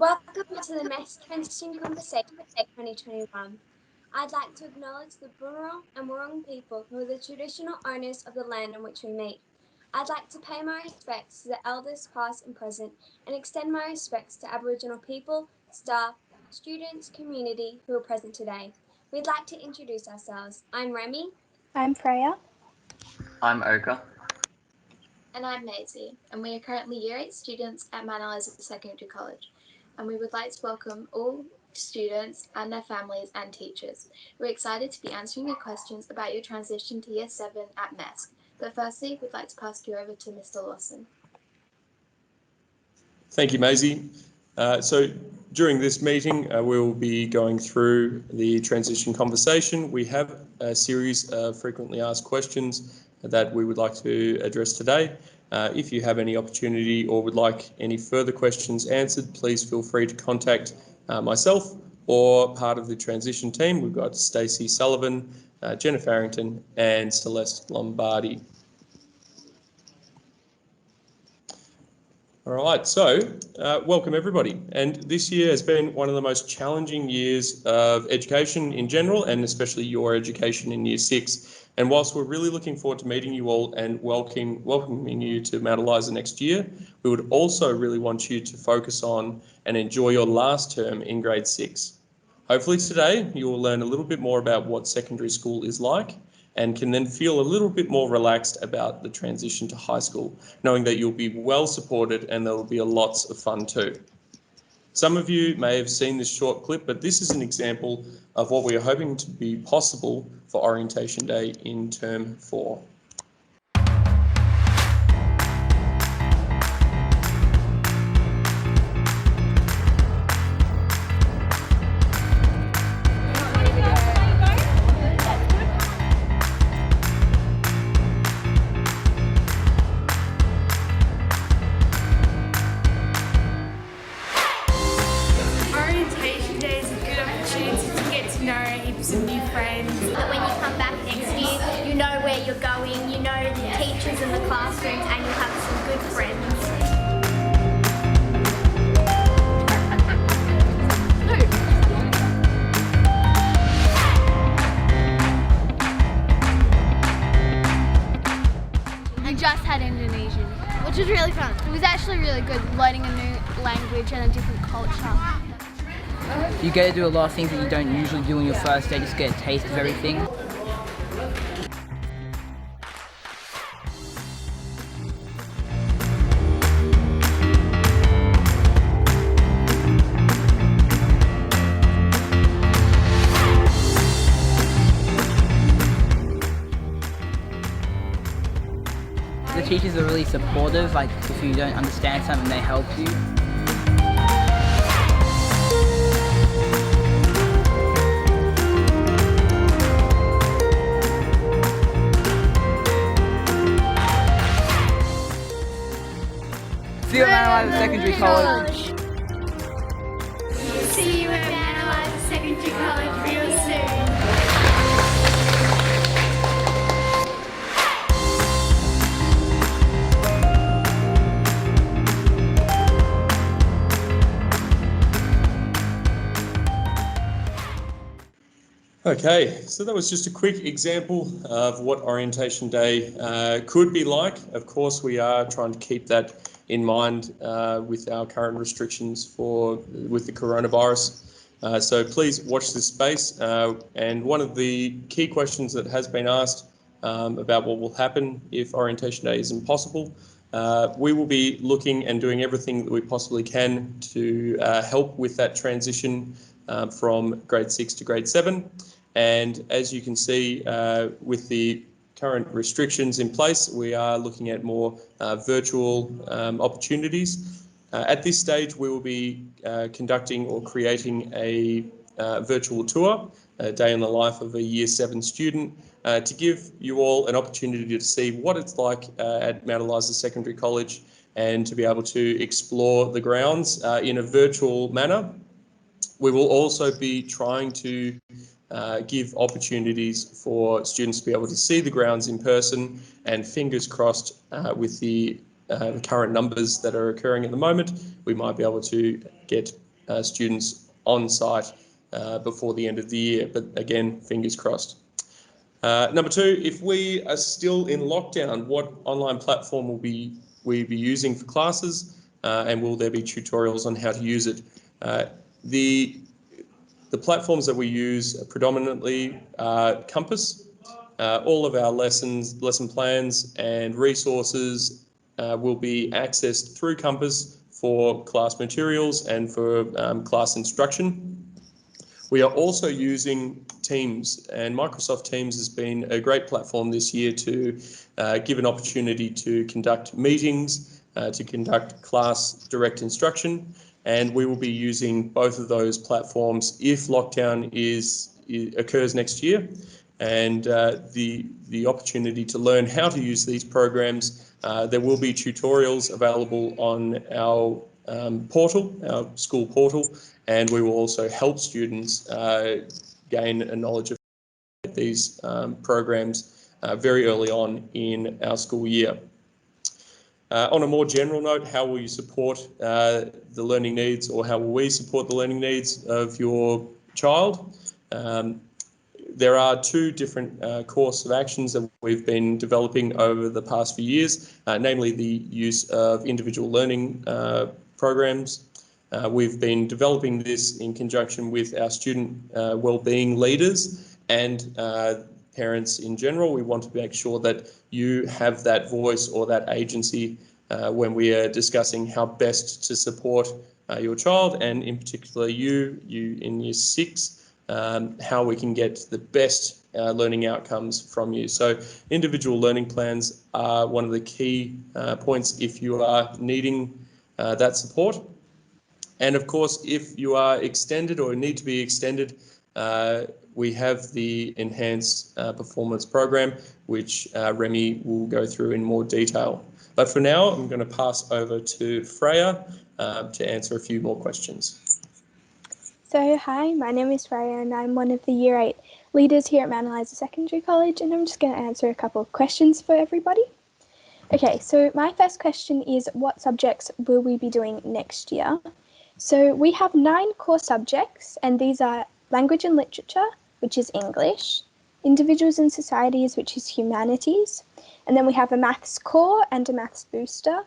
Welcome to the MESC Transition Conversation 2021. I'd like to acknowledge the Bunurong and Wurrung people who are the traditional owners of the land on which we meet. I'd like to pay my respects to the elders past and present and extend my respects to Aboriginal people, staff, students, community who are present today. We'd like to introduce ourselves. I'm Remy. I'm Freya. I'm Oka. And I'm Maisie, and we are currently Year 8 students at Mount Eliza Secondary College, and we would like to welcome all students and their families and teachers. We're excited to be answering your questions about your transition to Year 7 at MESC, but firstly, we'd like to pass you over to Mr. Lawson. Thank you, Maisie. So during this meeting, we'll be going through the transition conversation. We have a series of frequently asked questions that we would like to address today. If you have any opportunity or would like any further questions answered, please feel free to contact myself or part of the transition team. We've got Stacey Sullivan, Jenna Farrington and Celeste Lombardi. All right, so welcome everybody. And this year has been one of the most challenging years of education in general, and especially your education in Year 6. And whilst we're really looking forward to meeting you all and welcoming you to Mount Eliza next year, we would also really want you to focus on and enjoy your last term in grade 6. Hopefully today you will learn a little bit more about what secondary school is like and can then feel a little bit more relaxed about the transition to high school, knowing that you'll be well supported and there will be lots of fun too. Some of you may have seen this short clip, but this is an example of what we are hoping to be possible for Orientation Day in Term 4. Orientation Day is a good opportunity to get to know heaps of new friends. But when you come back next year, you know where you're going, you know the teachers in the classrooms, and you'll have some good friends. We just had Indonesian, which was really fun. It was actually really good, learning a new language and a different culture. You get to do a lot of things that you don't usually do on your first day, just get a taste of everything. The teachers are really supportive, like if you don't understand something, they help you. See you at Mount Eliza Secondary College. See you at Mount Eliza Secondary College real soon. Okay, so that was just a quick example of what Orientation Day could be like. Of course, we are trying to keep that in mind with our current restrictions with the coronavirus. So please watch this space. And one of the key questions that has been asked about what will happen if Orientation Day isn't possible, we will be looking and doing everything that we possibly can to help with that transition from grade 6 to grade 7. And as you can see, with the current restrictions in place, we are looking at more virtual opportunities. At this stage, we will be conducting or creating a virtual tour, a day in the life of a Year 7 student, to give you all an opportunity to see what it's like at Mount Eliza Secondary College and to be able to explore the grounds in a virtual manner. We will also be trying to give opportunities for students to be able to see the grounds in person, and fingers crossed with the current numbers that are occurring at the moment, we might be able to get students on site before the end of the year. But again, fingers crossed. Number two, if we are still in lockdown, what online platform will we be using for classes, and will there be tutorials on how to use it? The platforms that we use predominantly are Compass. All of our lesson plans and resources will be accessed through Compass for class materials and for class instruction. We are also using Teams, and Microsoft Teams has been a great platform this year to give an opportunity to conduct meetings, to conduct class direct instruction, and we will be using both of those platforms if lockdown occurs next year. And the opportunity to learn how to use these programs, there will be tutorials available on our portal, our school portal, and we will also help students gain a knowledge of these programs very early on in our school year. On a more general note, how will you support the learning needs, or how will we support the learning needs of your child? There are two different course of actions that we've been developing over the past few years, namely the use of individual learning programs. We've been developing this in conjunction with our student wellbeing leaders and parents in general. We want to make sure that you have that voice or that agency when we are discussing how best to support your child, and in particular you in year 6, how we can get the best learning outcomes from you. So individual learning plans are one of the key points if you are needing that support. And of course, if you are extended or need to be extended, we have the Enhanced Performance Program, which Remy will go through in more detail. But for now, I'm going to pass over to Freya to answer a few more questions. So hi, my name is Freya and I'm one of the Year 8 leaders here at Mount Eliza Secondary College, and I'm just going to answer a couple of questions for everybody. Okay, so my first question is, what subjects will we be doing next year? So we have 9 core subjects, and these are Language and Literature, which is English, Individuals and Societies, which is Humanities, and then we have a Maths core and a Maths booster,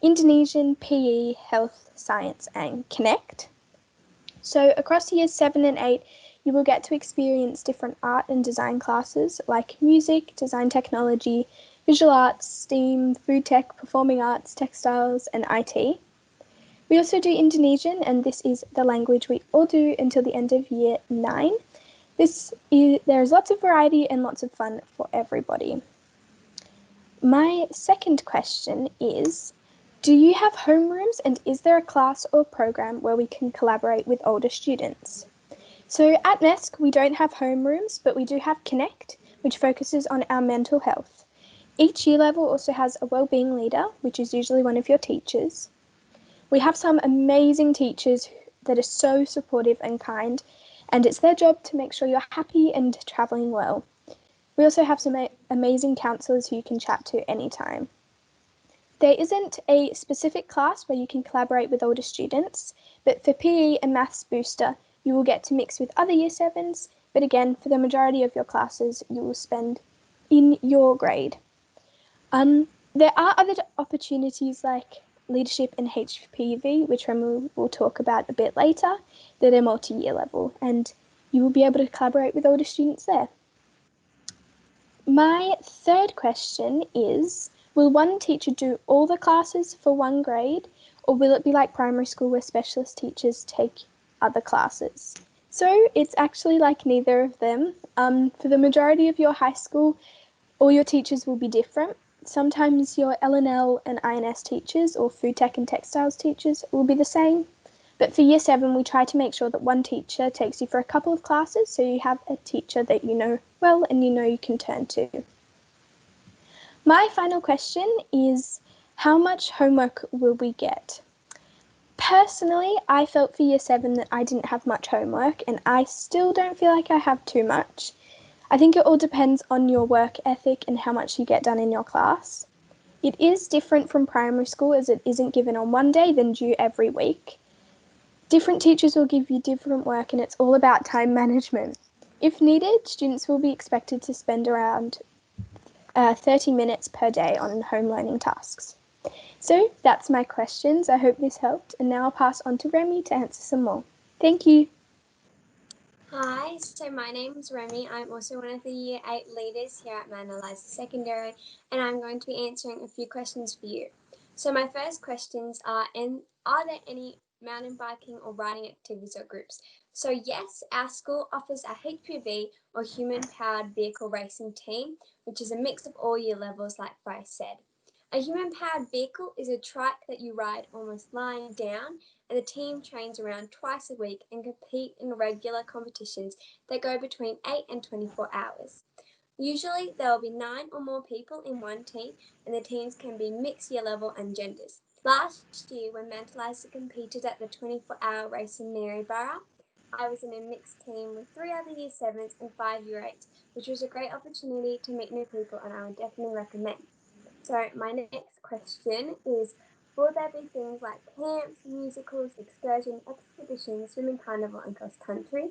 Indonesian, PE, Health, Science and Connect. So across years 7 and 8, you will get to experience different art and design classes like music, design technology, visual arts, STEAM, food tech, performing arts, textiles and IT. We also do Indonesian, and this is the language we all do until the end of year 9. There's lots of variety and lots of fun for everybody. My second question is, do you have homerooms, and is there a class or program where we can collaborate with older students? So at MESC, we don't have homerooms, but we do have Connect, which focuses on our mental health. Each year level also has a wellbeing leader, which is usually one of your teachers. We have some amazing teachers that are so supportive and kind, and it's their job to make sure you're happy and travelling well. We also have some amazing counsellors who you can chat to anytime. There isn't a specific class where you can collaborate with older students, but for PE and Maths Booster, you will get to mix with other Year 7s, but again, for the majority of your classes, you will spend in your grade. There are other opportunities like Leadership and HPV, which Remy will talk about a bit later, that are multi-year level, and you will be able to collaborate with older students there. My third question is, will one teacher do all the classes for one grade, or will it be like primary school where specialist teachers take other classes? So it's actually like neither of them. For the majority of your high school, all your teachers will be different. Sometimes your L&L and INS teachers or food tech and textiles teachers will be the same. But for year 7, we try to make sure that one teacher takes you for a couple of classes, so you have a teacher that you know well and you know you can turn to. My final question is, how much homework will we get? Personally, I felt for year 7 that I didn't have much homework, and I still don't feel like I have too much. I think it all depends on your work ethic and how much you get done in your class. It is different from primary school, as it isn't given on one day, then due every week. Different teachers will give you different work and it's all about time management. If needed, students will be expected to spend around 30 minutes per day on home learning tasks. So that's my questions. I hope this helped, and now I'll pass on to Remy to answer some more. Thank you. Hi, so my name's Remy. I'm also one of the Year 8 leaders here at Mount Eliza Secondary, and I'm going to be answering a few questions for you. So my first questions are there any mountain biking or riding activities or groups? So yes, our school offers a HPV or human powered vehicle racing team, which is a mix of all year levels like Bryce said. A human powered vehicle is a trike that you ride almost lying down, and the team trains around twice a week and compete in regular competitions that go between 8 and 24 hours. Usually there will be 9 or more people in one team, and the teams can be mixed year level and genders. Last year, when Mantalizer competed at the 24-hour race in Maryborough, I was in a mixed team with 3 other Year 7s and 5 Year 8s, which was a great opportunity to meet new people, and I would definitely recommend. So my next question is, will there be things like camps, musicals, excursion, exhibitions, swimming carnival and cross country?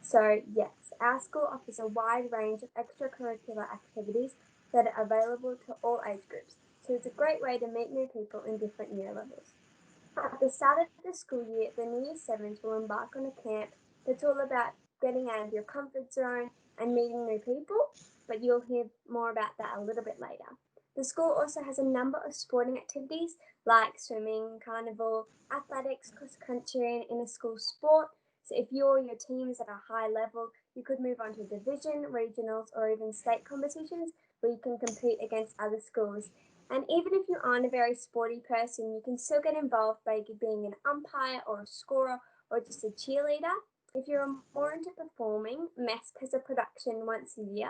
So yes, our school offers a wide range of extracurricular activities that are available to all age groups. So it's a great way to meet new people in different year levels. At the start of the school year, the new Year 7s will embark on a camp that's all about getting out of your comfort zone and meeting new people, but you'll hear more about that a little bit later. The school also has a number of sporting activities like swimming, carnival, athletics, cross country, and inter school sport. So if your team is at a high level, you could move on to division, regionals, or even state competitions where you can compete against other schools. And even if you aren't a very sporty person, you can still get involved by being an umpire or a scorer or just a cheerleader. If you're more into performing, MESC has a production once a year.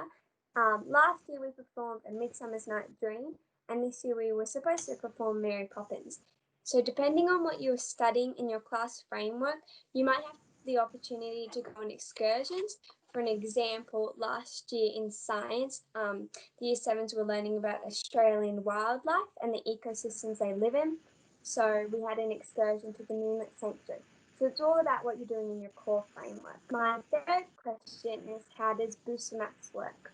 Last year we performed A Midsummer's Night Dream, and this year we were supposed to perform Mary Poppins. So depending on what you're studying in your class framework, you might have the opportunity to go on excursions. For an example, last year in science, the Year 7s were learning about Australian wildlife and the ecosystems they live in. So we had an excursion to the Moonlit Sanctuary. So it's all about what you're doing in your core framework. My third question is, how does Booster Maths work?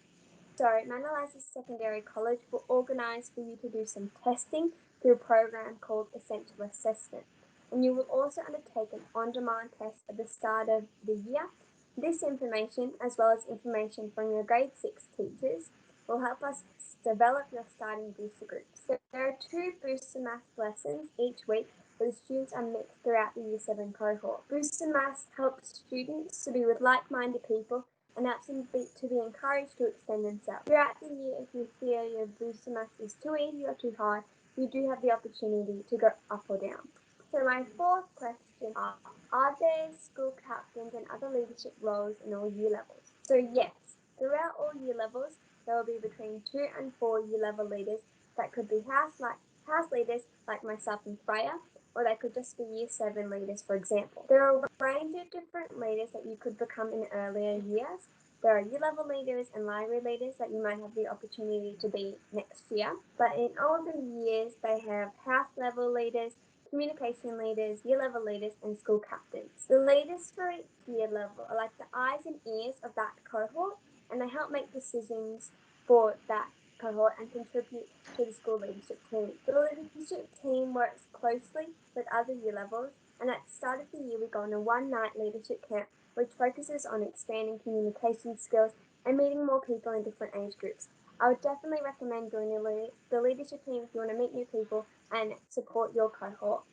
So Mount Eliza Secondary College will organise for you to do some testing through a program called Essential Assessment. And you will also undertake an on-demand test at the start of the year. This information, as well as information from your grade 6 teachers, will help us develop your starting booster groups. So there are 2 booster math lessons each week where the students are mixed throughout the Year 7 cohort. Booster math helps students to be with like-minded people and helps them to be encouraged to extend themselves. Throughout the year, if you feel your booster math is too easy or too hard, you do have the opportunity to go up or down. So my fourth question are there school captains and other leadership roles in all year levels? So yes, throughout all year levels, there will be between 2 and 4 year level leaders that could be house leaders like myself and Freya, or they could just be Year 7 leaders, for example. There are a range of different leaders that you could become in earlier years. There are year level leaders and library leaders that you might have the opportunity to be next year. But in older years, they have house level leaders, communication leaders, year level leaders, and school captains. The leaders for each year level are like the eyes and ears of that cohort, and they help make decisions for that cohort and contribute to the school leadership team. The leadership team works closely with other year levels, and at the start of the year we go on a one-night leadership camp which focuses on expanding communication skills and meeting more people in different age groups. I would definitely recommend joining the leadership team if you want to meet new people and support your cohort.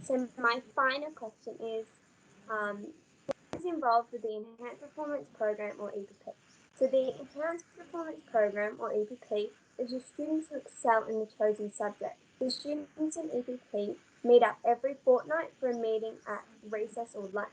So my final question is, what is involved with the Enhanced Performance Program or EPP? So the Enhanced Performance Program or EPP is for students who excel in the chosen subject. The students in EPP meet up every fortnight for a meeting at recess or lunch.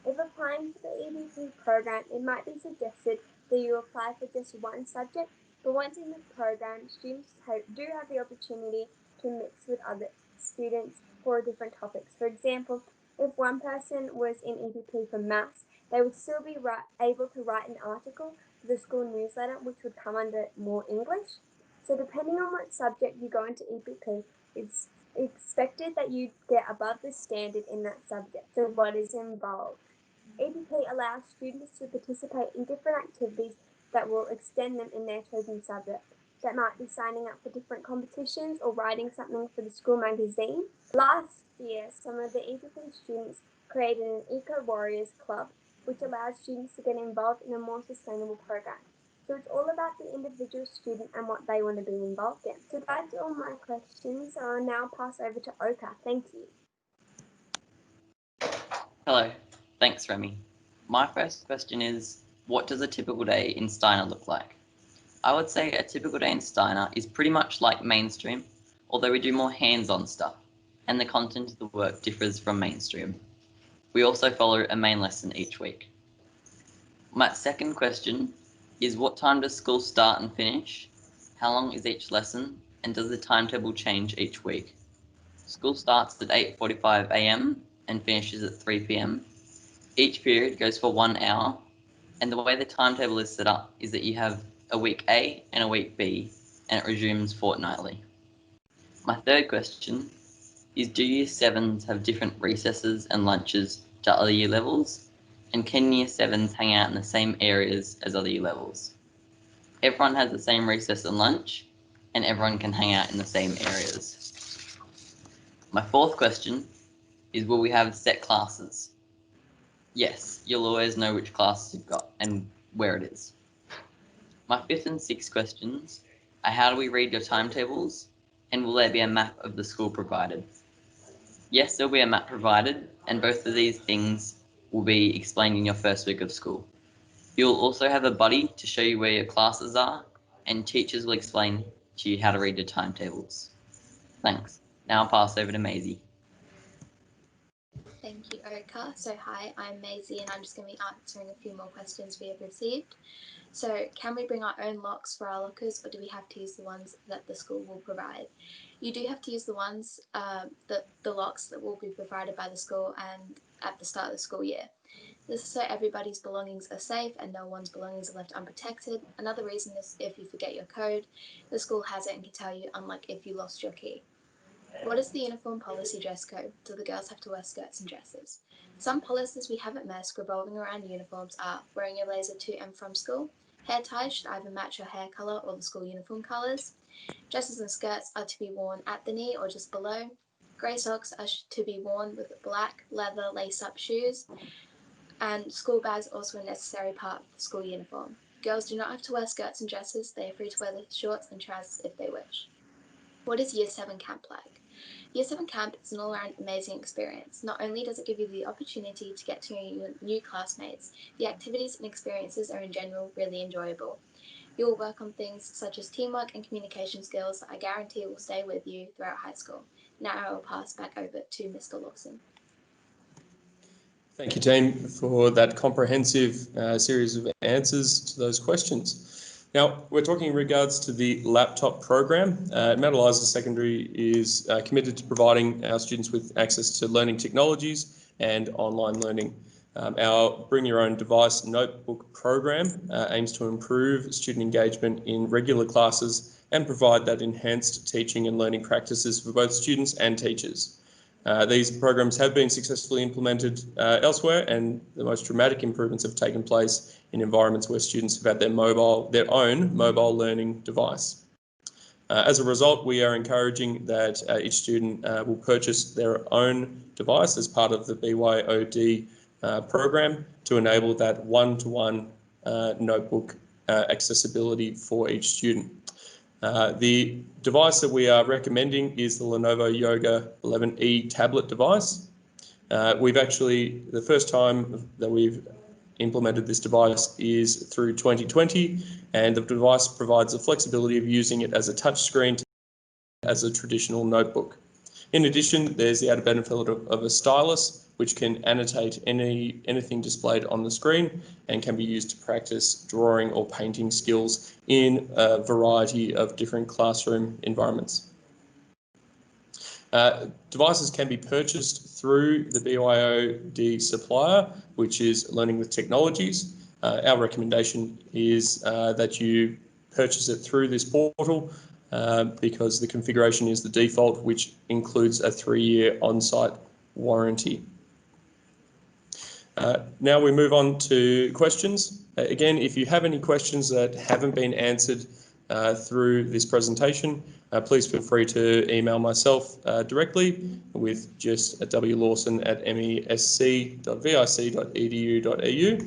If applying for the EPP program, it might be suggested that you apply for just one subject, but once in the program, students do have the opportunity to mix with other students for different topics. For example, if one person was in EPP for maths, they would still be able to write an article for the school newsletter, which would come under more English. So depending on what subject you go into EPP, it's expected that you get above the standard in that subject. So what is involved? EPP allows students to participate in different activities that will extend them in their chosen subject. That might be signing up for different competitions or writing something for the school magazine. Last year, some of the EPP students created an Eco Warriors Club, which allows students to get involved in a more sustainable program. So it's all about the individual student and what they want to be involved in. So that's all my questions. I'll now pass over to Oka. Thank you. Hello, thanks Remy. My first question is, what does a typical day in Steiner look like? I would say a typical day in Steiner is pretty much like mainstream, although we do more hands-on stuff, and the content of the work differs from mainstream. We also follow a main lesson each week. My second question is, what time does school start and finish? How long is each lesson? And does the timetable change each week? School starts at 8:45 a.m. and finishes at 3 p.m. Each period goes for 1 hour, and the way the timetable is set up is that you have a week A and a week B, and it resumes fortnightly. My third question is, do year 7s have different recesses and lunches to other year levels? And can year 7s hang out in the same areas as other year levels? Everyone has the same recess and lunch, and everyone can hang out in the same areas. My fourth question is, will we have set classes? Yes, you'll always know which classes you've got and where it is. My fifth and sixth questions are, how do we read your timetables, and will there be a map of the school provided? Yes, there'll be a map provided, and both of these things will be explained in your first week of school. You'll also have a buddy to show you where your classes are, and teachers will explain to you how to read your timetables. Thanks. Now I'll pass over to Maisie. Thank you, Oka. So hi, I'm Maisie and I'm just going to be answering a few more questions we have received. So can we bring our own locks for our lockers, or do we have to use the ones that the school will provide? You do have to use the ones, the locks that will be provided by the school and at the start of the school year. This is so everybody's belongings are safe and no one's belongings are left unprotected. Another reason is if you forget your code, the school has it and can tell you, unlike if you lost your key. What is the uniform policy dress code? Do the girls have to wear skirts and dresses? Some policies we have at MESC revolving around uniforms are wearing your blazer to and from school, hair ties should either match your hair colour or the school uniform colours, dresses and skirts are to be worn at the knee or just below, grey socks are to be worn with black leather lace-up shoes, and school bags are also a necessary part of the school uniform. Girls do not have to wear skirts and dresses, they are free to wear the shorts and trousers if they wish. What is Year 7 camp like? Year 7 camp is an all-around amazing experience. Not only does it give you the opportunity to get to know your new classmates, the activities and experiences are in general really enjoyable. You will work on things such as teamwork and communication skills that I guarantee will stay with you throughout high school. Now I will pass back over to Mr. Lawson. Thank you, team, for that comprehensive series of answers to those questions. Now, we're talking in regards to the laptop program. Mount Eliza Secondary is committed to providing our students with access to learning technologies and online learning. Our Bring Your Own Device Notebook program aims to improve student engagement in regular classes and provide that enhanced teaching and learning practices for both students and teachers. These programs have been successfully implemented elsewhere, and the most dramatic improvements have taken place in environments where students have had their own mobile learning device. As a result, we are encouraging that each student will purchase their own device as part of the BYOD program to enable that one-to-one notebook accessibility for each student. The device that we are recommending is the Lenovo Yoga 11E tablet device. The first time that we've implemented this device is through 2020, and the device provides the flexibility of using it as a touchscreen as a traditional notebook. In addition, there's the added benefit of a stylus, which can annotate anything displayed on the screen and can be used to practice drawing or painting skills in a variety of different classroom environments. Devices can be purchased through the BYOD supplier, which is Learning with Technologies. Our recommendation is that you purchase it through this portal because the configuration is the default, which includes a 3-year on-site warranty. Now we move on to questions. Again, if you have any questions that haven't been answered through this presentation, please feel free to email myself directly with just wlawson@mesc.vic.edu.au.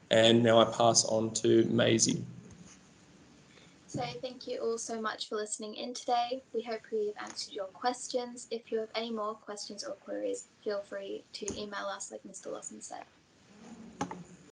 And now I pass on to Maisie. So thank you all so much for listening in today. We hope we've answered your questions. If you have any more questions or queries, feel free to email us like Mr. Lawson said.